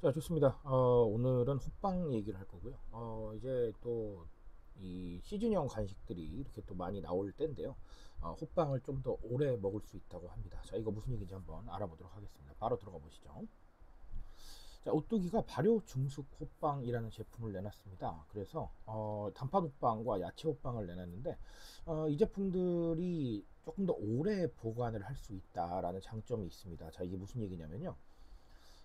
자, 좋습니다. 오늘은 호빵 얘기를 할 거고요. 이제 또 이 시즌형 간식들이 이렇게 또 많이 나올 때인데요. 호빵을 좀 더 오래 먹을 수 있다고 합니다. 자, 이거 무슨 얘기인지 한번 알아보도록 하겠습니다. 바로 들어가 보시죠. 자, 오뚜기가 발효 중숙 호빵이라는 제품을 내놨습니다. 그래서 단팥 호빵과 야채 호빵을 내놨는데 이 제품들이 조금 더 오래 보관을 할 수 있다라는 장점이 있습니다. 자, 이게 무슨 얘기냐면요.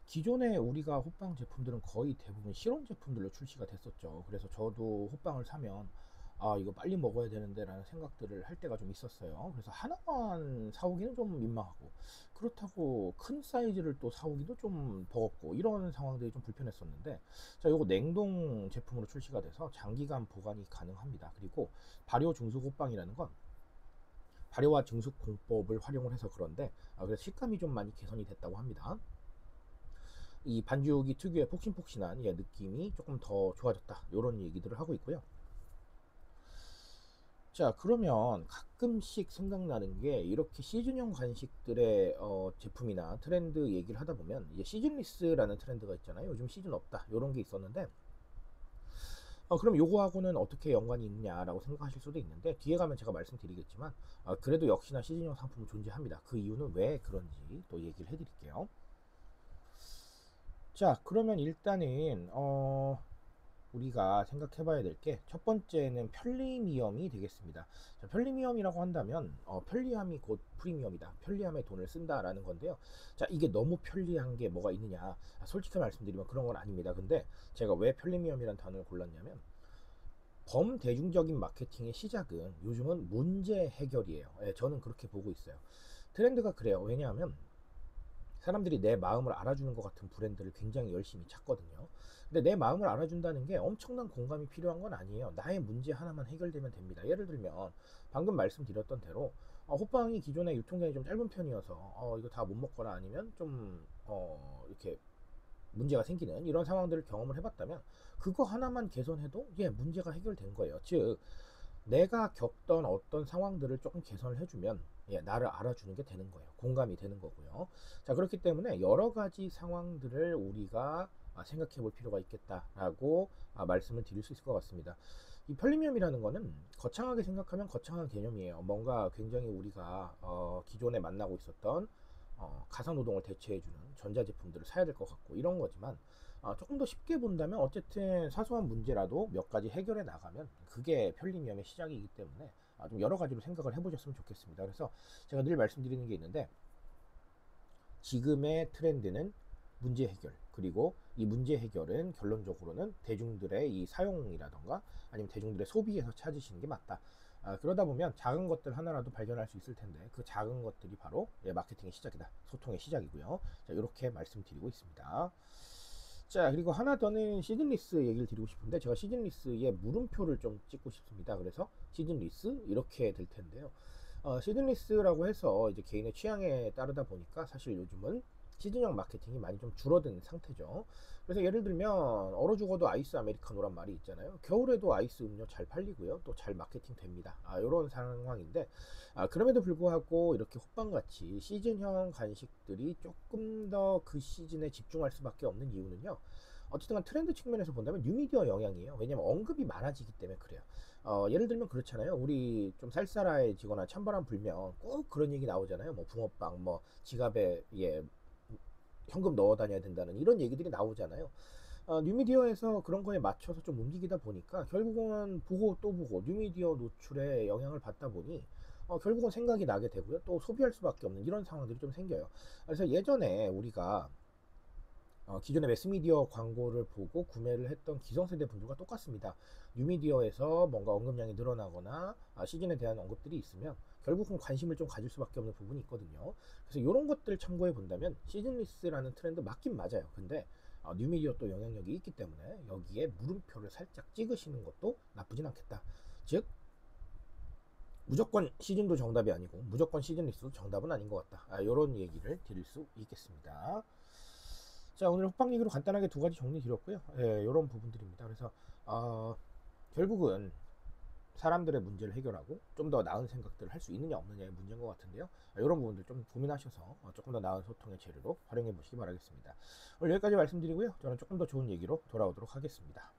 기존에 우리가 호빵 제품들은 거의 대부분 실온 제품들로 출시가 됐었죠. 그래서 저도 호빵을 사면 이거 빨리 먹어야 되는데 라는 생각들을 할 때가 좀 있었어요. 그래서 하나만 사오기는 좀 민망하고, 그렇다고 큰 사이즈를 또 사오기도 좀 버겁고, 이런 상황들이 좀 불편했었는데, 자, 요거 냉동 제품으로 출시가 돼서 장기간 보관이 가능합니다. 그리고 발효 중속 호빵이라는 건 발효와 증숙 공법을 활용을 해서 그런데, 그래서 식감이 좀 많이 개선이 됐다고 합니다. 이 반죽이 특유의 폭신폭신한 느낌이 조금 더 좋아졌다, 이런 얘기들을 하고 있고요. 자, 그러면 가끔씩 생각나는 게, 이렇게 시즌형 간식들의 제품이나 트렌드 얘기를 하다 보면 이제 시즌리스라는 트렌드가 있잖아요. 요즘 시즌 없다, 이런 게 있었는데, 그럼 요거하고는 어떻게 연관이 있냐라고 생각하실 수도 있는데, 뒤에 가면 제가 말씀드리겠지만, 그래도 역시나 시즌형 상품은 존재합니다. 그 이유는 왜 그런지 또 얘기를 해드릴게요. 자, 그러면 일단은 우리가 생각해 봐야 될 게, 첫 번째는 편리미엄이 되겠습니다. 자, 편리미엄이라고 한다면 편리함이 곧 프리미엄이다, 편리함에 돈을 쓴다라는 건데요. 자, 이게 너무 편리한 게 뭐가 있느냐, 솔직히 말씀드리면 그런 건 아닙니다. 근데 제가 왜 편리미엄이라는 단어를 골랐냐면, 범대중적인 마케팅의 시작은 요즘은 문제 해결이에요. 저는 그렇게 보고 있어요. 트렌드가 그래요. 왜냐하면 사람들이 내 마음을 알아주는 것 같은 브랜드를 굉장히 열심히 찾거든요. 근데 내 마음을 알아준다는 게 엄청난 공감이 필요한 건 아니에요. 나의 문제 하나만 해결되면 됩니다. 예를 들면 방금 말씀드렸던 대로 호빵이 기존에 유통기한이 좀 짧은 편이어서 이거 다 못 먹거나 아니면 좀 이렇게 문제가 생기는 이런 상황들을 경험을 해봤다면, 그거 하나만 개선해도 문제가 해결된 거예요. 즉, 내가 겪던 어떤 상황들을 조금 개선을 해주면 나를 알아주는 게 되는 거예요. 공감이 되는 거고요. 자, 그렇기 때문에 여러 가지 상황들을 우리가 생각해 볼 필요가 있겠다라고 말씀을 드릴 수 있을 것 같습니다. 이 편리함이라는 거는 거창하게 생각하면 거창한 개념이에요. 뭔가 굉장히 우리가 기존에 만나고 있었던 가사노동을 대체해주는 전자제품들을 사야 될 것 같고, 이런 거지만, 조금 더 쉽게 본다면 어쨌든 사소한 문제라도 몇 가지 해결해 나가면 그게 편리함의 시작이기 때문에 좀 여러 가지로 생각을 해보셨으면 좋겠습니다. 그래서 제가 늘 말씀드리는 게 있는데, 지금의 트렌드는 문제 해결, 그리고 이 문제 해결은 결론적으로는 대중들의 이 사용이라던가 아니면 대중들의 소비에서 찾으시는 게 맞다. 그러다 보면 작은 것들 하나라도 발견할 수 있을 텐데, 그 작은 것들이 바로 마케팅의 시작이다, 소통의 시작이고요. 자, 이렇게 말씀드리고 있습니다. 자, 그리고 하나 더는 시즌리스 얘기를 드리고 싶은데, 제가 시즌리스의 물음표를 좀 찍고 싶습니다. 그래서 시즌리스 이렇게 될 텐데요. 시즌리스라고 해서 이제 개인의 취향에 따르다 보니까 사실 요즘은 시즌형 마케팅이 많이 좀 줄어든 상태죠. 그래서 예를 들면 얼어 죽어도 아이스 아메리카노란 말이 있잖아요. 겨울에도 아이스 음료 잘 팔리고요, 또 잘 마케팅 됩니다. 이런 상황인데, 그럼에도 불구하고 이렇게 호빵같이 시즌형 간식들이 조금 더 그 시즌에 집중할 수밖에 없는 이유는요, 어쨌든 트렌드 측면에서 본다면 뉴미디어 영향이에요. 왜냐면 언급이 많아지기 때문에 그래요. 예를 들면 그렇잖아요. 우리 좀 쌀쌀해지거나 찬바람 불면 꼭 그런 얘기 나오잖아요. 뭐 붕어빵, 뭐 지갑에 현금 넣어 다녀야 된다는 이런 얘기들이 나오잖아요. 뉴미디어에서 그런 거에 맞춰서 좀 움직이다 보니까 결국은 보고 또 보고 뉴미디어 노출에 영향을 받다 보니 결국은 생각이 나게 되고요. 또 소비할 수밖에 없는 이런 상황들이 좀 생겨요. 그래서 예전에 우리가 기존의 매스미디어 광고를 보고 구매를 했던 기성세대 분들과 똑같습니다. 뉴미디어에서 뭔가 언급량이 늘어나거나 시즌에 대한 언급들이 있으면 결국은 관심을 좀 가질 수밖에 없는 부분이 있거든요. 그래서 이런 것들 참고해 본다면 시즌리스라는 트렌드 맞긴 맞아요. 근데 뉴미디어 또 영향력이 있기 때문에 여기에 물음표를 살짝 찍으시는 것도 나쁘진 않겠다. 즉, 무조건 시즌도 정답이 아니고 무조건 시즌리스도 정답은 아닌 것 같다. 이런 얘기를 드릴 수 있겠습니다. 자, 오늘 호빵 얘기로 간단하게 두 가지 정리 드렸고요. 이런 부분들입니다. 그래서 결국은 사람들의 문제를 해결하고 좀 더 나은 생각들을 할 수 있느냐 없느냐의 문제인 것 같은데요. 이런 부분들 좀 고민하셔서 조금 더 나은 소통의 재료로 활용해 보시기 바라겠습니다. 오늘 여기까지 말씀드리고요. 저는 조금 더 좋은 얘기로 돌아오도록 하겠습니다.